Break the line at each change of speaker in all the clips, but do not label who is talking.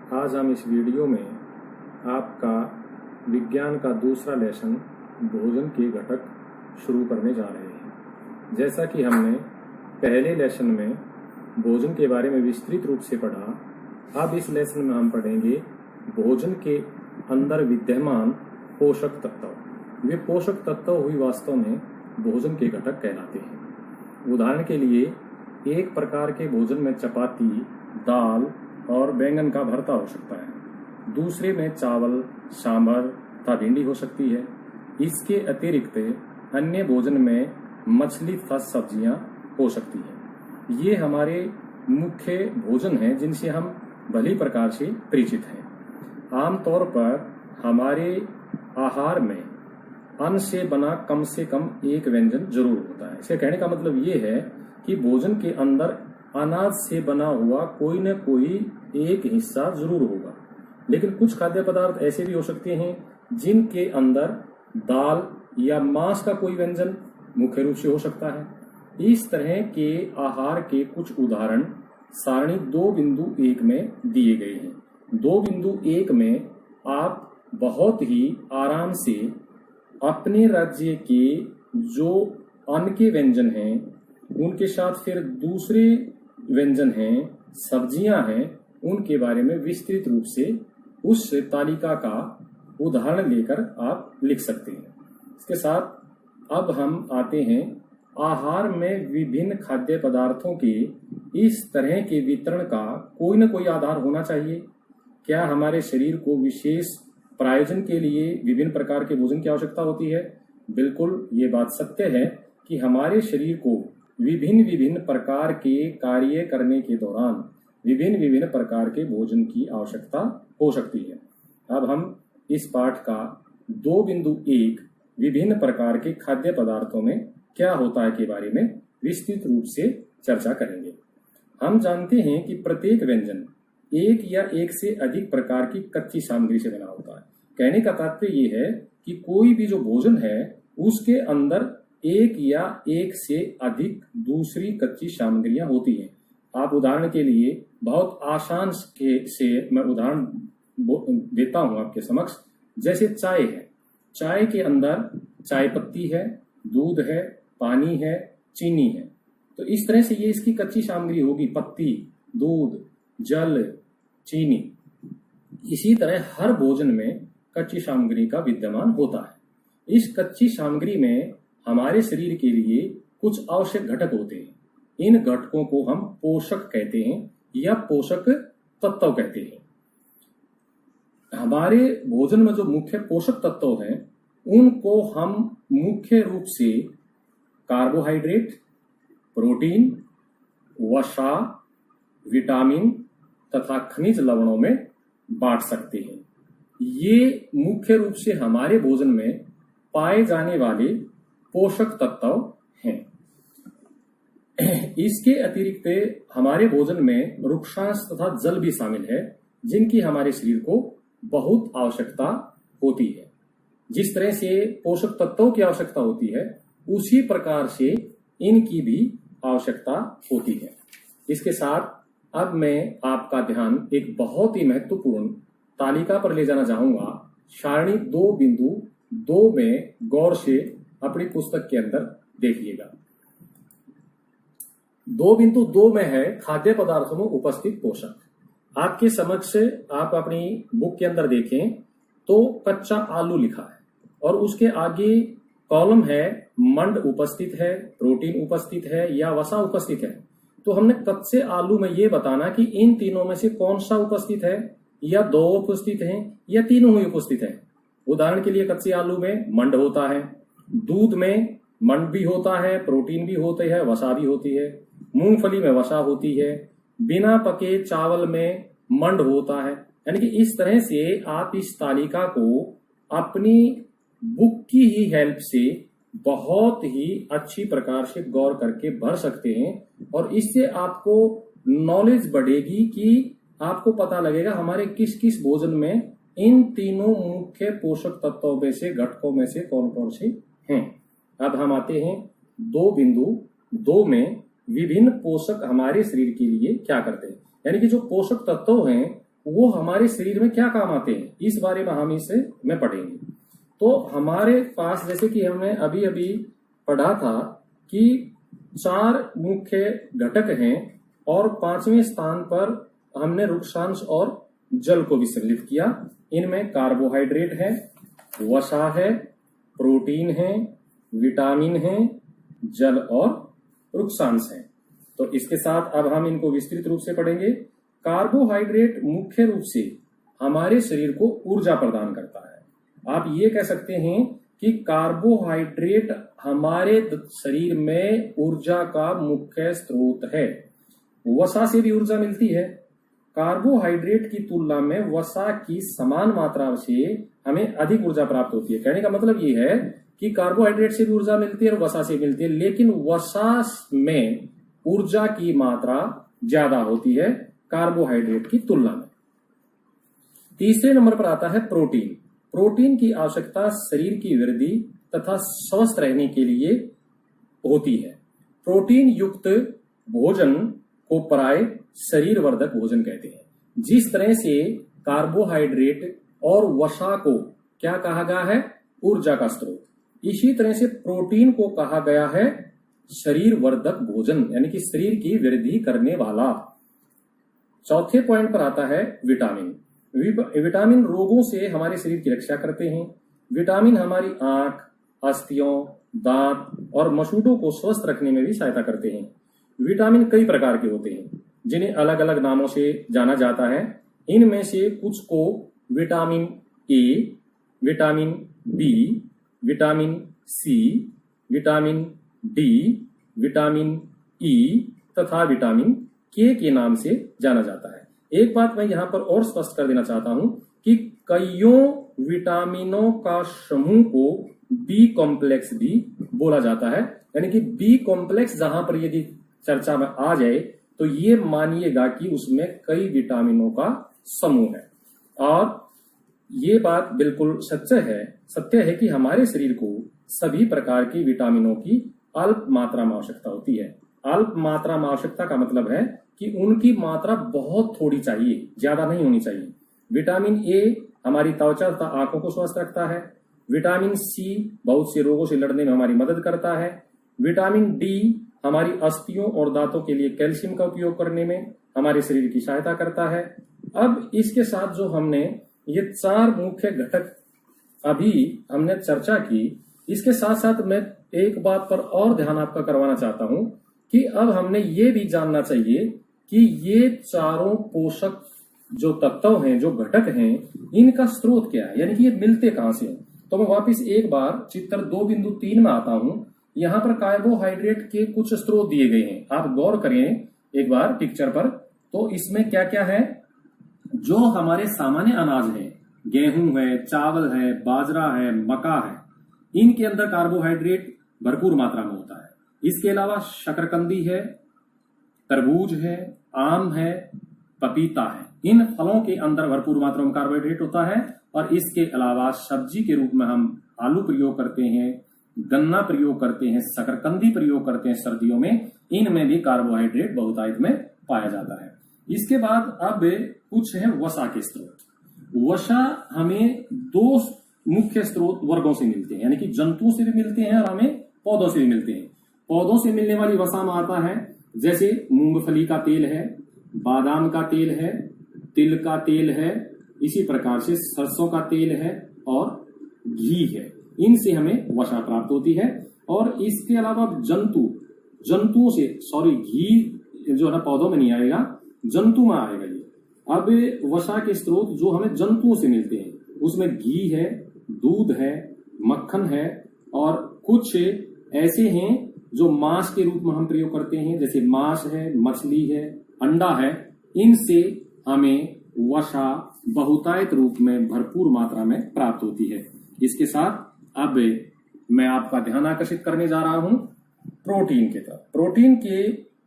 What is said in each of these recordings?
आज हम इस वीडियो में आपका विज्ञान का दूसरा लेसन भोजन के घटक शुरू करने जा रहे हैं। जैसा कि हमने पहले लेसन में भोजन के बारे में विस्तृत रूप से पढ़ा, अब इस लेसन में हम पढ़ेंगे भोजन के अंदर विद्यमान पोषक तत्व। वे पोषक तत्व हुई वास्तव में भोजन के घटक कहलाते हैं। उदाहरण के लिए एक प्रकार के भोजन में चपाती, दाल और बैंगन का भरता हो सकता है। दूसरे में चावल, सांभर तथा भिंडी हो सकती है। इसके अतिरिक्त अन्य भोजन में मछली तथा सब्जियां हो सकती है। ये हमारे मुख्य भोजन हैं जिनसे हम भली प्रकार से परिचित हैं। आमतौर पर हमारे आहार में अन्न से बना कम से कम एक व्यंजन जरूर होता है। इसके कहने का मतलब ये है कि भोजन के अंदर अनाज से बना हुआ कोई न कोई एक हिस्सा जरूर होगा। लेकिन कुछ खाद्य पदार्थ ऐसे भी हो सकते हैं जिनके अंदर दाल या मांस का कोई व्यंजन मुख्य रूप से हो सकता है। इस तरह के आहार के कुछ उदाहरण सारणी 2.1 में दिए गए हैं। 2.1 में आप बहुत ही आराम से अपने राज्य के जो अन्न के व्यंजन हैं उनके साथ फिर दूसरे व्यंजन हैं, सब्जियां हैं, उनके बारे में विस्तृत रूप से उस तालिका का उदाहरण लेकर आप लिख सकते हैं। इसके साथ अब हम आते हैं आहार में विभिन्न खाद्य पदार्थों के इस तरह के वितरण का कोई न कोई आधार होना चाहिए। क्या हमारे शरीर को विशेष प्रयोजन के लिए विभिन्न प्रकार के भोजन की आवश्यकता होती है? बिल्कुल, ये बात सत्य है कि हमारे शरीर को विभिन्न प्रकार के कार्य करने के दौरान विभिन्न प्रकार के भोजन की आवश्यकता हो सकती है। अब हम इस पाठ का 2.1 विभिन्न प्रकार के खाद्य पदार्थों में क्या होता है के बारे में विस्तृत रूप से चर्चा करेंगे। हम जानते हैं कि प्रत्येक व्यंजन एक या एक से अधिक प्रकार की कच्ची सामग्री से बना होता है। कहने का तात्पर्य ये है कि कोई भी जो भोजन है उसके अंदर एक या एक से अधिक दूसरी कच्ची सामग्रियां होती हैं। आप उदाहरण के लिए बहुत आसान से मैं उदाहरण देता हूं आपके समक्ष। जैसे चाय है, चाय के अंदर चाय पत्ती है, दूध है, पानी है, चीनी है। तो इस तरह से ये इसकी कच्ची सामग्री होगी, पत्ती, दूध, जल, चीनी। इसी तरह हर भोजन में कच्ची सामग्री का विद्यमान होता है। इस कच्ची सामग्री में हमारे शरीर के लिए कुछ आवश्यक घटक होते हैं। इन घटकों को हम पोषक कहते हैं या पोषक तत्व कहते हैं। हमारे भोजन में जो मुख्य पोषक तत्व हैं उनको हम मुख्य रूप से कार्बोहाइड्रेट, प्रोटीन, वसा, विटामिन तथा खनिज लवणों में बांट सकते हैं। ये मुख्य रूप से हमारे भोजन में पाए जाने वाले पोषक तत्व हैं। इसके अतिरिक्त हमारे भोजन में रुक्षांश तथा जल भी शामिल है जिनकी हमारे शरीर को बहुत आवश्यकता होती है। जिस तरह से पोषक तत्वों की आवश्यकता होती है उसी प्रकार से इनकी भी आवश्यकता होती है। इसके साथ अब मैं आपका ध्यान एक बहुत ही महत्वपूर्ण तालिका पर ले जाना चाहूंगा। सारणी 2.2 में गौर से अपनी पुस्तक के अंदर देखिएगा। 2.2 में है खाद्य पदार्थों में उपस्थित पोषक। आपके समक्ष आप अपनी बुक के अंदर देखें तो कच्चा आलू लिखा है और उसके आगे कॉलम है मंड उपस्थित है, प्रोटीन उपस्थित है या वसा उपस्थित है। तो हमने कच्चे आलू में ये बताना कि इन तीनों में से कौन सा उपस्थित है, या दो उपस्थित हैं या तीनों ही उपस्थित है। उदाहरण के लिए कच्चे आलू में मंड होता है, दूध में मंड भी होता है, प्रोटीन भी होते हैं, वसा भी होती है, मूंगफली में वसा होती है, बिना पके चावल में मंड होता है। यानी कि इस तरह से आप इस तालिका को अपनी बुक की ही हेल्प से बहुत ही अच्छी प्रकार से गौर करके भर सकते हैं और इससे आपको नॉलेज बढ़ेगी कि आपको पता लगेगा हमारे किस किस भोजन में इन तीनों मुख्य पोषक तत्वों में से घटकों में से कौन कौन से हैं। अब हम आते हैं 2.2 में विभिन्न पोषक हमारे शरीर के लिए क्या करते हैं। यानी कि जो पोषक तत्व हैं वो हमारे शरीर में क्या काम आते हैं, इस बारे में हम इसे में पढ़ेंगे। तो हमारे पास जैसे कि हमने अभी अभी पढ़ा था कि 4 मुख्य घटक हैं और 5वें स्थान पर हमने रुक्षांश और जल को भी सम्मिलित किया। इनमें कार्बोहाइड्रेट है, वसा है, प्रोटीन है, विटामिन है, जल और रुक्षांश है। तो इसके साथ अब हम इनको विस्तृत रूप से पढ़ेंगे। कार्बोहाइड्रेट मुख्य रूप से हमारे शरीर को ऊर्जा प्रदान करता है। आप ये कह सकते हैं कि कार्बोहाइड्रेट हमारे शरीर में ऊर्जा का मुख्य स्रोत है। वसा से भी ऊर्जा मिलती है। कार्बोहाइड्रेट की तुलना में वसा की समान मात्रा से हमें अधिक ऊर्जा प्राप्त होती है। कहने का मतलब ये है कि कार्बोहाइड्रेट से भी ऊर्जा मिलती है और वसा से मिलती है, लेकिन वसा में ऊर्जा की मात्रा ज्यादा होती है कार्बोहाइड्रेट की तुलना में। तीसरे नंबर पर आता है प्रोटीन। प्रोटीन की आवश्यकता शरीर की वृद्धि तथा स्वस्थ रहने के लिए होती है। प्रोटीन युक्त भोजन को प्राय शरीर वर्धक भोजन कहते हैं। जिस तरह से कार्बोहाइड्रेट और वसा को क्या कहा गया है, ऊर्जा का स्रोत, इसी तरह से प्रोटीन को कहा गया है शरीर वर्धक भोजन, यानी कि शरीर की वृद्धि करने वाला। चौथे पॉइंट पर आता है विटामिन। विटामिन रोगों से हमारे शरीर की रक्षा करते हैं। विटामिन हमारी आंख, अस्थियों, दांत और मसूड़ों को स्वस्थ रखने में भी सहायता करते हैं। विटामिन कई प्रकार के होते हैं जिन्हें अलग अलग नामों से जाना जाता है। इनमें से कुछ को vitamin A, vitamin B, vitamin C, vitamin D, vitamin E तथा विटामिन के नाम से जाना जाता है। एक बात मैं यहां पर और स्पष्ट कर देना चाहता हूं कि कईयों विटामिनों का समूह को बी कॉम्प्लेक्स भी बोला जाता है। यानी कि बी कॉम्प्लेक्स जहां पर यदि चर्चा में आ जाए तो ये मानिएगा कि उसमें कई विटामिनों का समूह है। और ये बात बिल्कुल सत्य है कि हमारे शरीर को सभी प्रकार की विटामिनों की अल्प मात्रा में आवश्यकता होती है। अल्प मात्रा में आवश्यकता का मतलब है कि उनकी मात्रा बहुत थोड़ी चाहिए, ज्यादा नहीं होनी चाहिए। विटामिन ए हमारी त्वचा तथा आंखों को स्वस्थ रखता है। विटामिन सी बहुत से रोगों से लड़ने में हमारी मदद करता है। विटामिन डी हमारी अस्थियों और दांतों के लिए कैल्शियम का उपयोग करने में हमारे शरीर की सहायता करता है। अब इसके साथ जो हमने ये 4 मुख्य घटक अभी हमने चर्चा की, इसके साथ साथ मैं एक बात पर और ध्यान आपका करवाना चाहता हूं कि अब हमने ये भी जानना चाहिए कि ये चारों पोषक जो तत्व हैं, जो घटक हैं, इनका स्रोत क्या है, यानी कि ये मिलते कहां से हैं। तो मैं वापस एक बार चित्र 2.3 में आता हूं। यहां पर कार्बोहाइड्रेट के कुछ स्रोत दिए गए हैं। आप गौर करें एक बार पिक्चर पर, तो इसमें क्या क्या है। जो हमारे सामान्य अनाज है, गेहूं है, चावल है, बाजरा है, मक्का है, इनके अंदर कार्बोहाइड्रेट भरपूर मात्रा में होता है। इसके अलावा शकरकंदी है, तरबूज है, आम है, पपीता है। इन फलों के अंदर भरपूर मात्रा में कार्बोहाइड्रेट होता है। और इसके अलावा सब्जी के रूप में हम आलू प्रयोग करते हैं, गन्ना प्रयोग करते हैं, शकरकंदी प्रयोग करते हैं सर्दियों में। इनमें भी कार्बोहाइड्रेट बहुतायत में पाया जाता है। इसके बाद अब कुछ है वसा के स्रोत। वसा हमें 2 मुख्य स्रोत वर्गों से मिलते हैं, यानी कि जंतुओं से भी मिलते हैं और हमें पौधों से भी मिलते हैं। पौधों से मिलने वाली वसा में आता है जैसे मूंगफली का तेल है, बादाम का तेल है, तिल का तेल है, इसी प्रकार से सरसों का तेल है और घी है। इनसे हमें वसा प्राप्त होती है। और इसके अलावा जंतुओं से, घी जो है पौधों में नहीं आएगा, जंतु में आएगा ये। अब वसा के स्रोत जो हमें जंतुओं से मिलते हैं उसमें घी है, दूध है, मक्खन है और कुछ ऐसे हैं जो मांस के रूप में हम प्रयोग करते हैं, जैसे मांस है, मछली है, अंडा है। इनसे हमें वसा बहुतायत रूप में भरपूर मात्रा में प्राप्त होती है। इसके साथ अब मैं आपका ध्यान आकर्षित करने जा रहा हूं प्रोटीन की तरफ। प्रोटीन के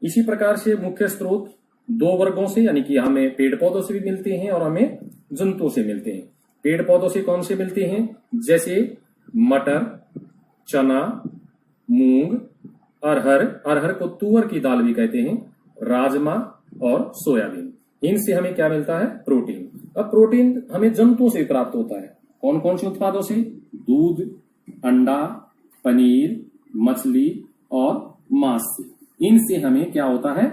इसी प्रकार से मुख्य स्रोत 2 वर्गों से, यानी कि हमें पेड़ पौधों से भी मिलते हैं और हमें जंतुओं से मिलते हैं। पेड़ पौधों से कौन से मिलते हैं, जैसे मटर, चना, मूंग, अरहर को तुअर की दाल भी कहते हैं, राजमा और सोयाबीन। इनसे हमें क्या मिलता है, प्रोटीन। अब प्रोटीन हमें जंतुओं से प्राप्त होता है। कौन कौन से उत्पादों से? दूध, अंडा, पनीर, मछली और मांस से। इनसे हमें क्या होता है?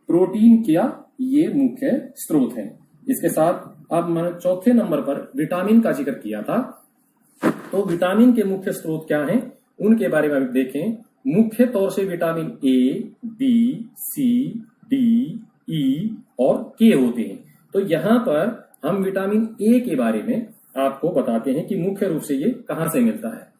प्रोटीन का ये मुख्य स्रोत है। इसके साथ अब मैंने चौथे नंबर पर विटामिन का जिक्र किया था। तो विटामिन के मुख्य स्रोत क्या हैं, उनके बारे में देखें। मुख्य तौर से vitamin A, B, C, D, E और के होते हैं। तो यहां पर हम विटामिन ए के बारे में आपको बताते हैं कि मुख्य रूप से ये कहां से मिलता है।